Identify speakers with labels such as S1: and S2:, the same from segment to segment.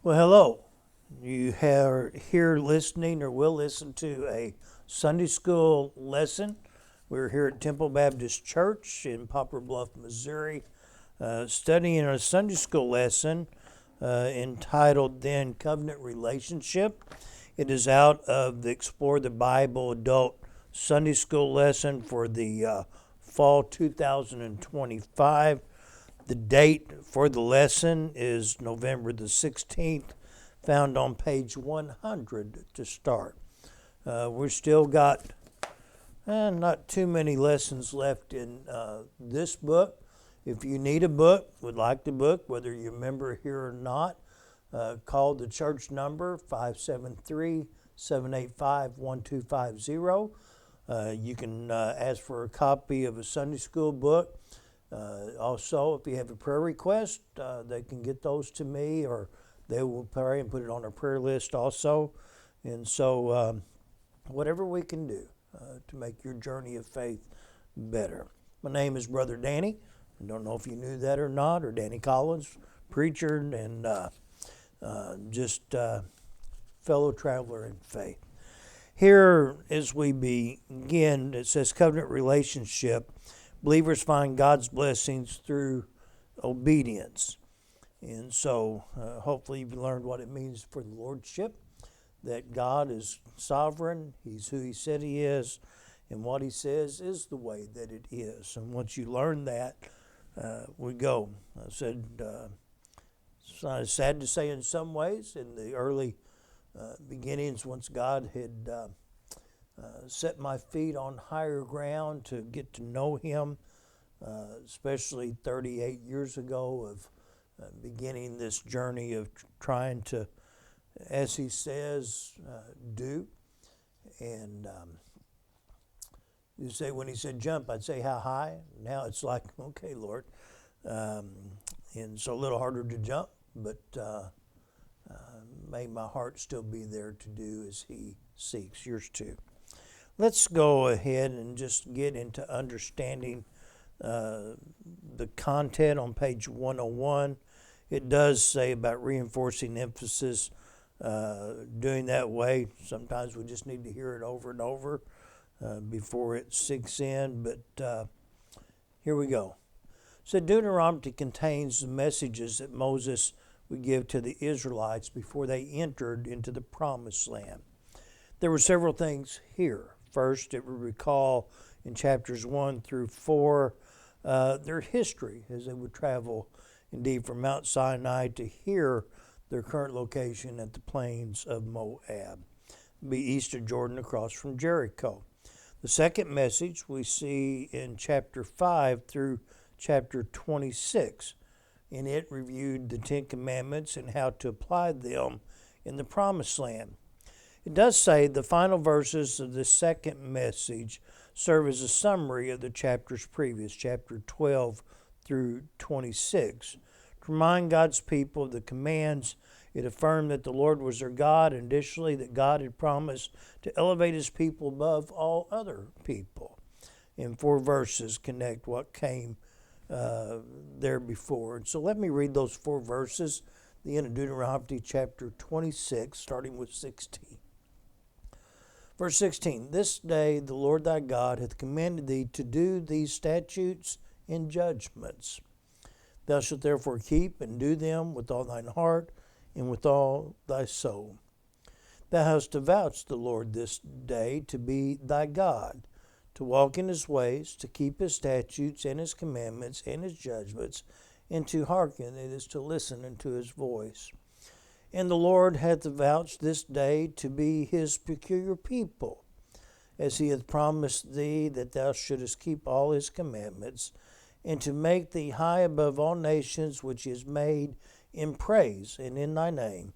S1: Well, hello. You are here listening or will listen to a Sunday school lesson. We're here at Temple Baptist Church in Poplar, Bluff, Missouri, studying a Sunday school lesson entitled Then Covenant Relationship. It is out of the Explore the Bible Adult Sunday School lesson for the fall 2025. The date for the lesson is November the 16th, found on page 100 to start. We've still got not too many lessons left in this book. If you need a book, would like the book, whether you're a member here or not, call the church number 573-785-1250. You can ask for a copy of a Sunday school book. Also, if you have a prayer request, they can get those to me, or they will pray and put it on our prayer list also. And so whatever we can do to make your journey of faith better. My name is Brother Danny. I don't know if you knew that or not, or Danny Collins, preacher and just fellow traveler in faith. Here, as we begin, it says covenant relationship. Believers find God's blessings through obedience. And so hopefully you've learned what it means for the Lordship, that God is sovereign, He's who He said He is, and what He says is the way that it is. And once you learn that, we go. I said, it's sad to say in some ways, in the early beginnings, once God had set my feet on higher ground to get to know Him, especially 38 years ago of beginning this journey of trying to, as He says, do. And you say, when He said jump, I'd say how high? Now it's like, okay, Lord. And so a little harder to jump, but may my heart still be there to do as He seeks. Yours too. Let's go ahead and just get into understanding the content on page 101. It does say about reinforcing emphasis, doing that way. Sometimes we just need to hear it over and over before it sinks in, but here we go. So Deuteronomy contains the messages that Moses would give to the Israelites before they entered into the Promised Land. There were several things here. First, it would recall in chapters 1 through 4 their history as they would travel, indeed, from Mount Sinai to here, their current location at the plains of Moab, be east of Jordan across from Jericho. The second message we see in chapter 5 through chapter 26. In it reviewed the Ten Commandments and how to apply them in the Promised Land. It does say the final verses of the second message serve as a summary of the chapters previous, chapter 12 through 26. To remind God's people of the commands, it affirmed that the Lord was their God, and additionally that God had promised to elevate His people above all other people. And 4 verses connect what came there before. And so let me read those 4 verses, the end of Deuteronomy chapter 26, starting with 16. Verse 16, This day the Lord thy God hath commanded thee to do these statutes and judgments. Thou shalt therefore keep and do them with all thine heart and with all thy soul. Thou hast avouched the Lord this day to be thy God, to walk in His ways, to keep His statutes and His commandments and His judgments, and to hearken, it is to listen unto His voice. And the Lord hath avouched this day to be His peculiar people, as He hath promised thee that thou shouldest keep all His commandments, and to make thee high above all nations which He has made in praise and in thy name,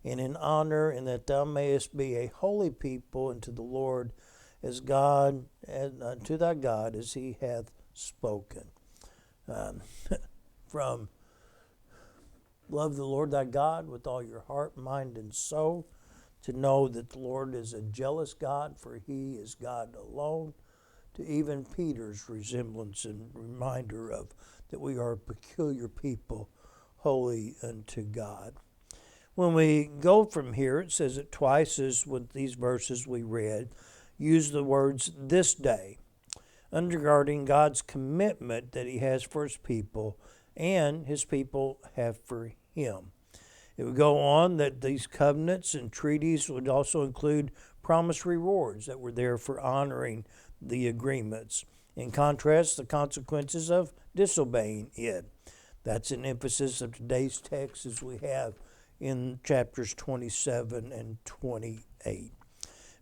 S1: and in honor, and that thou mayest be a holy people unto the Lord as God, and unto thy God as He hath spoken. From love the Lord thy God with all your heart, mind, and soul, to know that the Lord is a jealous God, for He is God alone, to even Peter's resemblance and reminder of that we are a peculiar people, holy unto God. When we go from here, it says it twice as with these verses we read, use the words this day, undergirding God's commitment that he has for his people and his people have for him. It would go on that these covenants and treaties would also include promised rewards that were there for honoring the agreements. In contrast, the consequences of disobeying it. That's an emphasis of today's text as we have in chapters 27 and 28.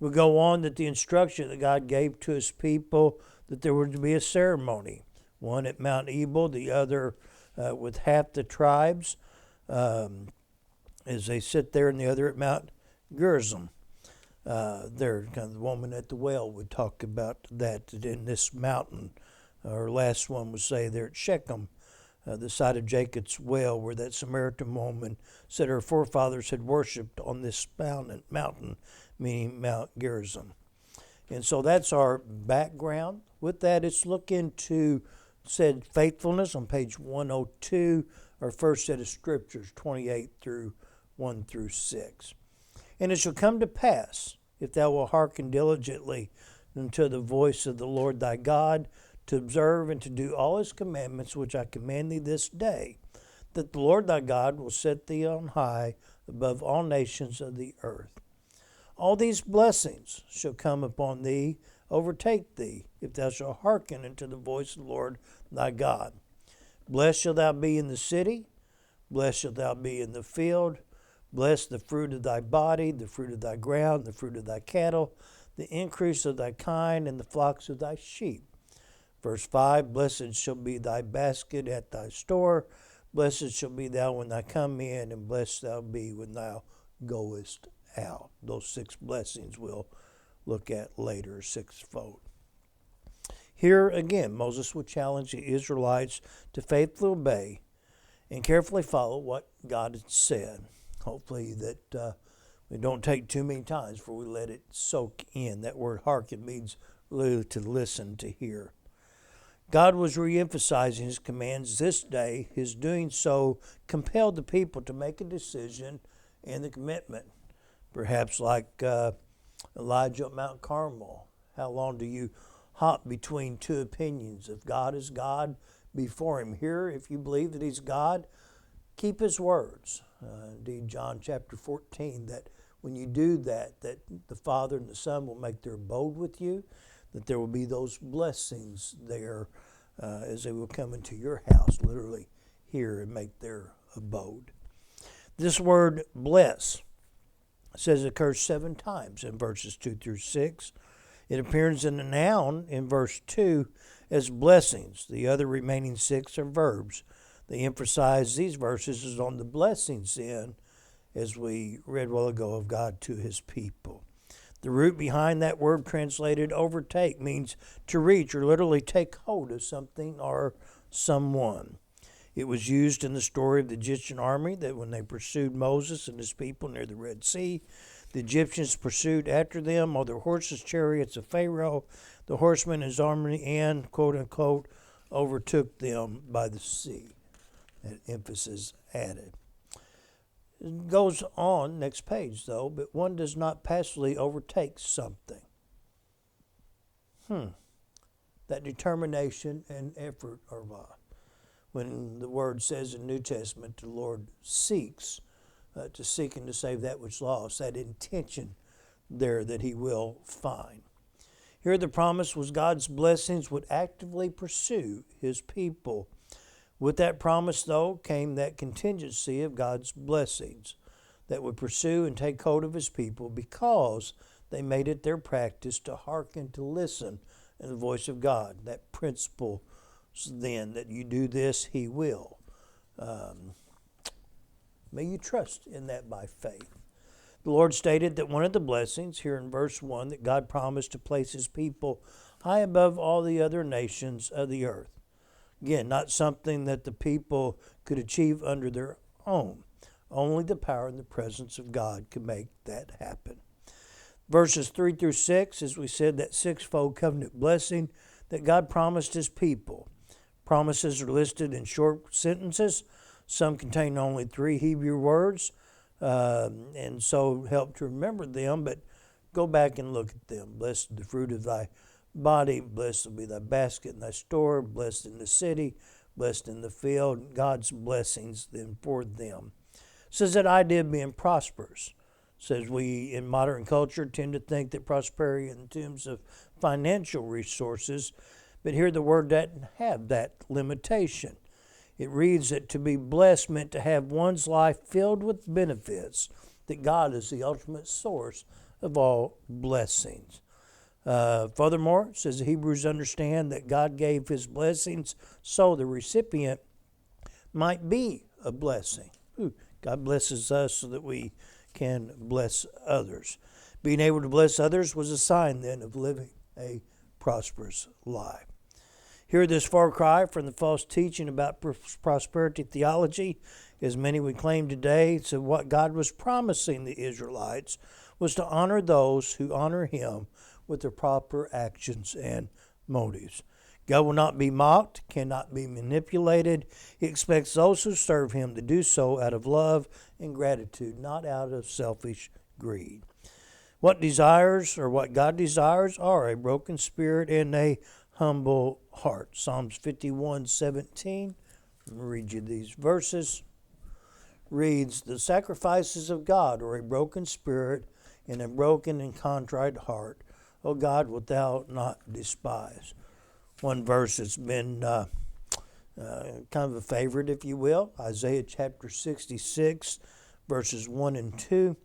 S1: We go on that the instruction that God gave to his people that there were to be a ceremony, one at Mount Ebal, the other with half the tribes as they sit there, and the other at Mount Gerizim. There, kind of the woman at the well would talk about that in this mountain. Our last one would say there at Shechem, the site of Jacob's well, where that Samaritan woman said her forefathers had worshipped on this mountain, meaning Mount Gerizim. And so that's our background. With that, let's look into said faithfulness on page 102, our first set of scriptures, 28 through 1 through 6. And it shall come to pass, if thou wilt hearken diligently unto the voice of the Lord thy God, to observe and to do all his commandments which I command thee this day, that the Lord thy God will set thee on high above all nations of the earth. All these blessings shall come upon thee, overtake thee, if thou shalt hearken unto the voice of the Lord thy God. Blessed shalt thou be in the city, blessed shalt thou be in the field, blessed the fruit of thy body, the fruit of thy ground, the fruit of thy cattle, the increase of thy kind, and the flocks of thy sheep. Verse 5, blessed shall be thy basket at thy store, blessed shall be thou when thou come in, and blessed thou be when thou goest out. Those 6 blessings we'll look at later, 6-fold. Here again, Moses would challenge the Israelites to faithfully obey and carefully follow what God had said. Hopefully that we don't take too many times before we let it soak in. That word hearken means literally to listen, to hear. God was re-emphasizing his commands this day. His doing so compelled the people to make a decision and the commitment. Perhaps like Elijah at Mount Carmel. How long do you hop between two opinions? If God is God, before him. Here, if you believe that he's God, keep his words. Indeed, John chapter 14, that when you do that, that the Father and the Son will make their abode with you, that there will be those blessings there as they will come into your house, literally here, and make their abode. This word bless says it occurs 7 times in verses 2 through 6. It appears in the noun in verse 2 as blessings. The other remaining 6 are verbs. They emphasize these verses is on the blessings in, as we read a while ago, of God to his people. The root behind that word translated overtake means to reach or literally take hold of something or someone. It was used in the story of the Egyptian army that when they pursued Moses and his people near the Red Sea, the Egyptians pursued after them on their horses, chariots of Pharaoh, the horsemen, his army, and, quote unquote, overtook them by the sea. That emphasis added. It goes on, next page though, but one does not passively overtake something. That determination and effort are what? When the word says in New Testament, the Lord seeks to seek and to save that which is lost, that intention there that he will find. Here the promise was God's blessings would actively pursue his people. With that promise, though, came that contingency of God's blessings that would pursue and take hold of his people because they made it their practice to hearken, to listen in the voice of God. That principle then that you do this, he will. May you trust in that by faith. The Lord stated that one of the blessings here in verse 1 that God promised to place his people high above all the other nations of the earth. Again, not something that the people could achieve under their own. Only the power and the presence of God could make that happen. Verses 3 through 6, as we said, that 6-fold covenant blessing that God promised his people. Promises are listed in short sentences. Some contain only 3 Hebrew words. and so help to remember them, but go back and look at them. Blessed is the fruit of thy body, blessed will be thy basket and thy store, blessed in the city, blessed in the field. God's blessings then for them. Says that idea of being prosperous. Says we in modern culture tend to think that prosperity in terms of financial resources, but here the word doesn't have that limitation. It reads that to be blessed meant to have one's life filled with benefits, that God is the ultimate source of all blessings. Furthermore, it says the Hebrews understand that God gave his blessings so the recipient might be a blessing. God blesses us so that we can bless others. Being able to bless others was a sign then of living a prosperous life. Here, this far cry from the false teaching about prosperity theology, as many would claim today, so what God was promising the Israelites was to honor those who honor him with their proper actions and motives. God will not be mocked, cannot be manipulated. He expects those who serve him to do so out of love and gratitude, not out of selfish greed. What God desires are a broken spirit and a humble heart. Psalms 51:17. Let me read you these verses. Reads, the sacrifices of God are a broken spirit and a broken and contrite heart. O God, wilt thou not despise. One verse that's been kind of a favorite, if you will. Isaiah chapter 66, verses 1 and 2.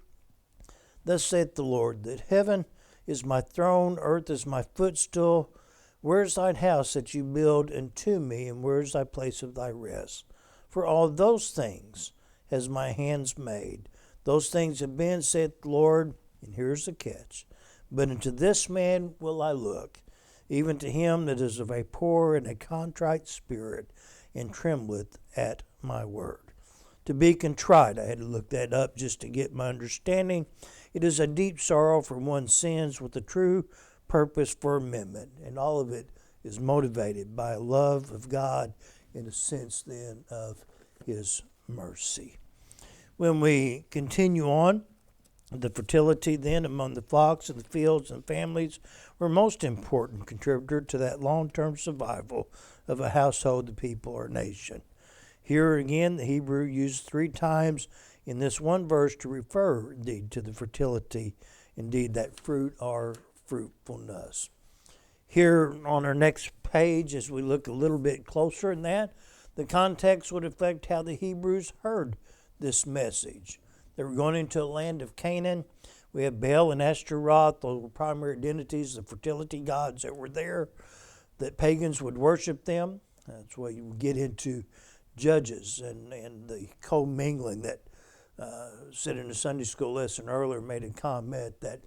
S1: Thus saith the Lord, that heaven is my throne, earth is my footstool. Where is thine house that you build unto me, and where is thy place of thy rest? For all those things has my hands made. Those things have been, saith the Lord, and here's the catch. But unto this man will I look, even to him that is of a poor and a contrite spirit, and trembleth at my word. To be contrite, I had to look that up just to get my understanding. It is a deep sorrow for one's sins with a true purpose for amendment, and all of it is motivated by a love of God in a sense then of his mercy. When we continue on, the fertility then among the flocks and the fields and families were most important contributor to that long-term survival of a household, the people, or nation. Here again, the Hebrew used 3 times in this one verse to refer indeed to the fertility, indeed that fruit or fruitfulness. Here on our next page, as we look a little bit closer in that, the context would affect how the Hebrews heard this message. They were going into a land of Canaan. We have Baal and Ashtaroth, those were primary identities, the fertility gods that were there, that pagans would worship them. That's why you get into Judges and the commingling that said in a Sunday school lesson earlier, made a comment that,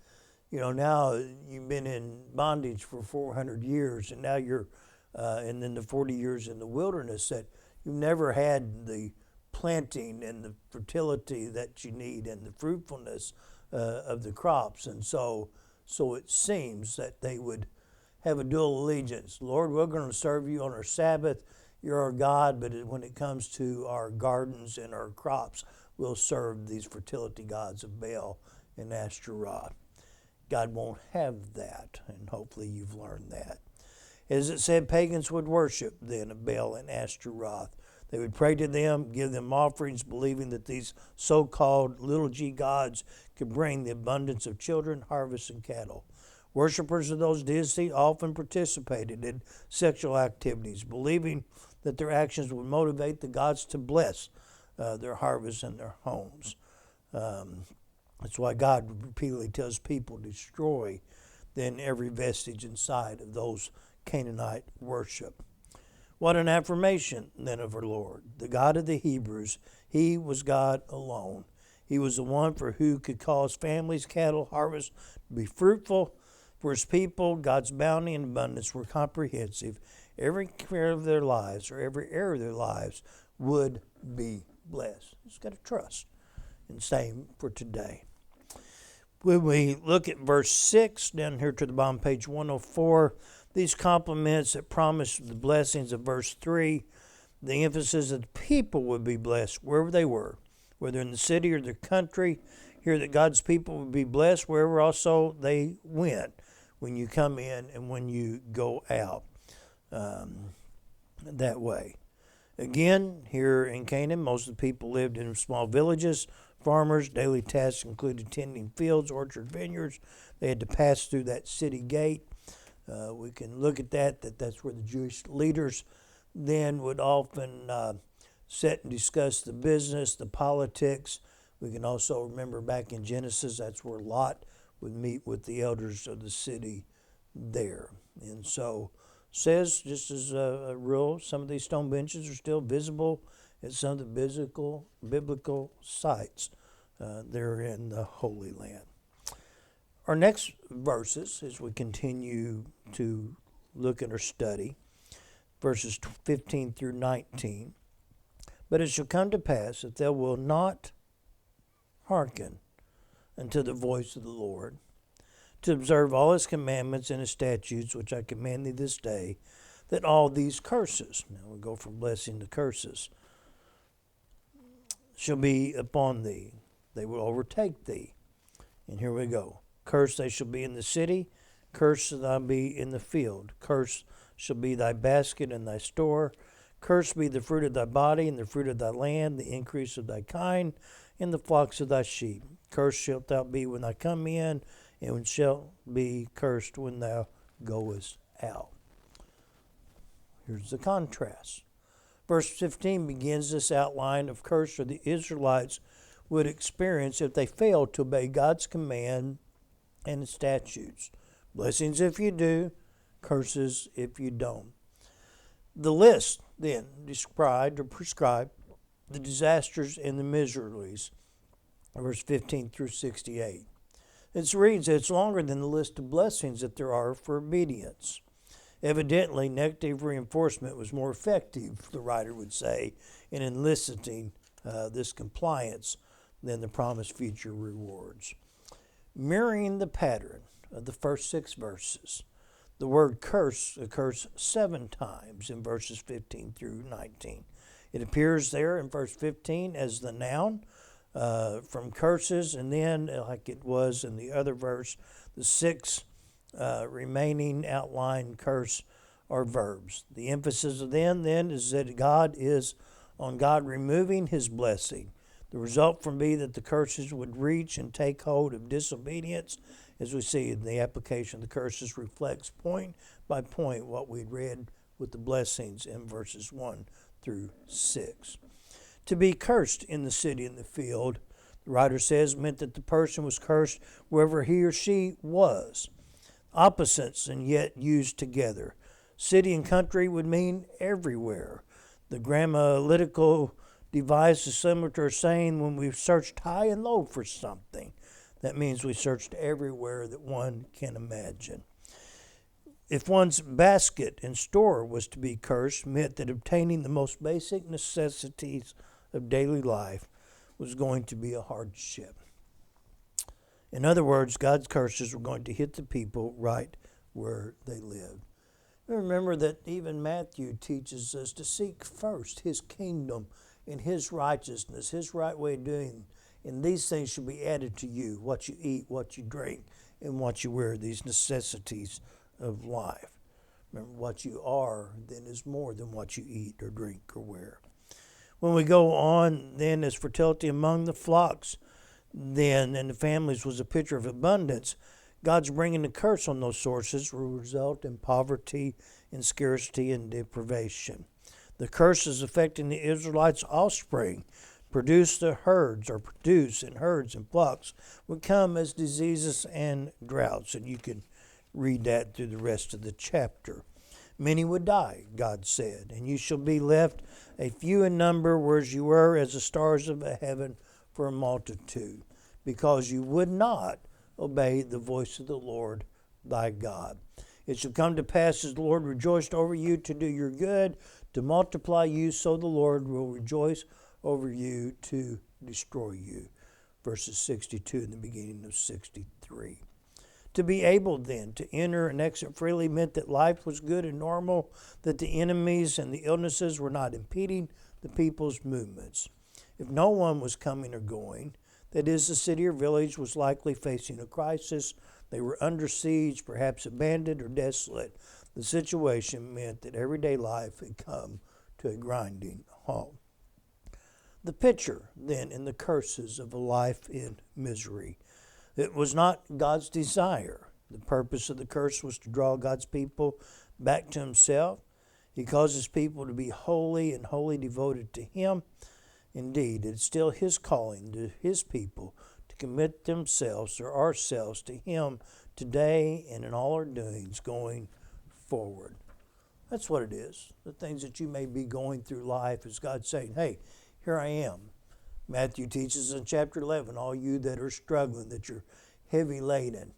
S1: now you've been in bondage for 400 years, and now you're, and then the 40 years in the wilderness, that you've never had the planting and the fertility that you need and the fruitfulness of the crops. And so it seems that they would have a dual allegiance. Lord, we're going to serve you on our Sabbath. You're our God, but when it comes to our gardens and our crops, we'll serve these fertility gods of Baal and Ashtaroth. God won't have that, and hopefully you've learned that. As it said, pagans would worship then of Baal and Ashtaroth. They would pray to them, give them offerings, believing that these so-called little g gods could bring the abundance of children, harvests, and cattle. Worshippers of those deities often participated in sexual activities, believing that their actions would motivate the gods to bless their harvests and their homes. That's why God repeatedly tells people to destroy then every vestige inside of those Canaanite worship. What an affirmation then of our Lord. The God of the Hebrews, he was God alone. He was the one for who could cause families, cattle, harvests to be fruitful. For his people, God's bounty and abundance were comprehensive. Every care of their lives, or every area of their lives, would be blessed. Just got to trust. And same for today. When we look at verse 6, down here to the bottom, page 104, these compliments that promise the blessings of verse 3, the emphasis that the people would be blessed wherever they were, whether in the city or the country. Hear that God's people will be blessed wherever also they went, when you come in and when you go out that way. Again, here in Canaan, most of the people lived in small villages. Farmers' daily tasks included tending fields, orchards, vineyards. They had to pass through that city gate. We can look at that's where the Jewish leaders then would often sit and discuss the business, the politics. We can also remember back in Genesis, that's where Lot would meet with the elders of the city there. And so says, just as a rule, some of these stone benches are still visible at some of the biblical sites there in the Holy Land. Our next verses, as we continue to look at our study, verses 15 through 19. But it shall come to pass that they will not hearken unto the voice of the Lord, to observe all his commandments and his statutes, which I command thee this day, that all these curses, now we go from blessing to curses, shall be upon thee. They will overtake thee. And here we go. Cursed they shall be in the city, cursed shall thou be in the field. Cursed shall be thy basket and thy store. Cursed be the fruit of thy body, and the fruit of thy land, the increase of thy kind, and the flocks of thy sheep. Cursed shalt thou be when thou come in, and shalt be cursed when thou goest out. Here's the contrast. Verse 15 begins this outline of curse that the Israelites would experience if they failed to obey God's command and His statutes. Blessings if you do, curses if you don't. The list then described or prescribed the disasters and the miseries, verse 15 through 68. It reads that it's longer than the list of blessings that there are for obedience. Evidently, negative reinforcement was more effective, the writer would say, in eliciting this compliance than the promised future rewards. Mirroring the pattern of the first 6 verses, the word curse occurs 7 times in verses 15 through 19. It appears there in verse 15 as the noun from curses, and then, like it was in the other verse, the 6 remaining outline curse are verbs. The emphasis of then is that God is on God removing His blessing. The result from be that the curses would reach and take hold of disobedience. As we see in the application of the curses reflects point by point what we'd read with the blessings in verses 1 through 6. To be cursed in the city and the field, the writer says, meant that the person was cursed wherever he or she was. Opposites and yet used together. City and country would mean everywhere. The grammatical device is similar to our saying when we've searched high and low for something. That means we searched everywhere that one can imagine. If one's basket and store was to be cursed, meant that obtaining the most basic necessities of daily life was going to be a hardship. In other words, God's curses were going to hit the people right where they lived. Remember that even Matthew teaches us to seek first His kingdom and His righteousness, His right way of doing. And these things should be added to you, what you eat, what you drink, and what you wear, these necessities of life. Remember, what you are then is more than what you eat or drink or wear. When we go on, then, as fertility among the flocks, then, and the families was a picture of abundance, God's bringing the curse on those sources will result in poverty and scarcity and deprivation. The curses affecting the Israelites' offspring produce in herds and flocks would come as diseases and droughts. And you can read that through the rest of the chapter. Many would die, God said, and you shall be left a few in number, whereas you were as the stars of heaven for a multitude, because you would not obey the voice of the Lord thy God. It shall come to pass as the Lord rejoiced over you to do your good, to multiply you, so the Lord will rejoice over you to destroy you. Verses 62 and the beginning of 63. To be able then to enter and exit freely meant that life was good and normal, that the enemies and the illnesses were not impeding the people's movements. If no one was coming or going, that is, the city or village was likely facing a crisis, they were under siege, perhaps abandoned or desolate, the situation meant that everyday life had come to a grinding halt. The picture, then, in the curses of a life in misery. It was not God's desire. The purpose of the curse was to draw God's people back to himself. He causes people to be holy and wholly devoted to him. Indeed, it's still his calling to his people to commit themselves or ourselves to him today and in all our doings going forward. That's what it is. The things that you may be going through life is God saying, hey, here I am. Matthew teaches in chapter 11, all you that are struggling, that you're heavy laden,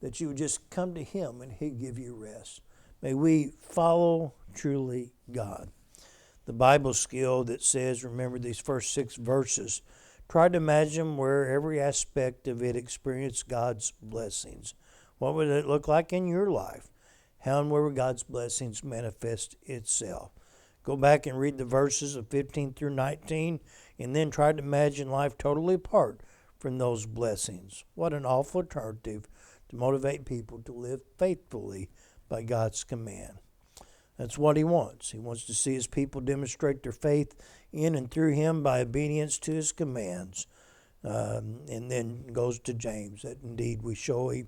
S1: that you would just come to him and he'd give you rest. May we follow truly God. The Bible skill that says, remember these first 6 verses, try to imagine where every aspect of it experienced God's blessings. What would it look like in your life? How and where would God's blessings manifest itself? Go back and read the verses of 15 through 19 and then try to imagine life totally apart from those blessings. What an awful alternative to motivate people to live faithfully by God's command. That's what he wants. He wants to see his people demonstrate their faith in and through him by obedience to his commands. And then goes to James, that indeed we show him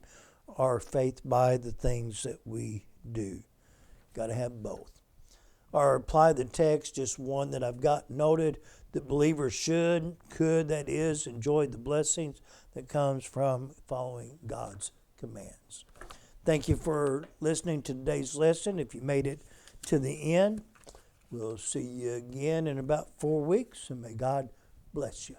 S1: our faith by the things that we do. Got to have both. Or apply the text, just one that I've got noted, that believers could, that is, enjoy the blessings that comes from following God's commands. Thank you for listening to today's lesson. If you made it to the end, we'll see you again in about 4 weeks, and may God bless you.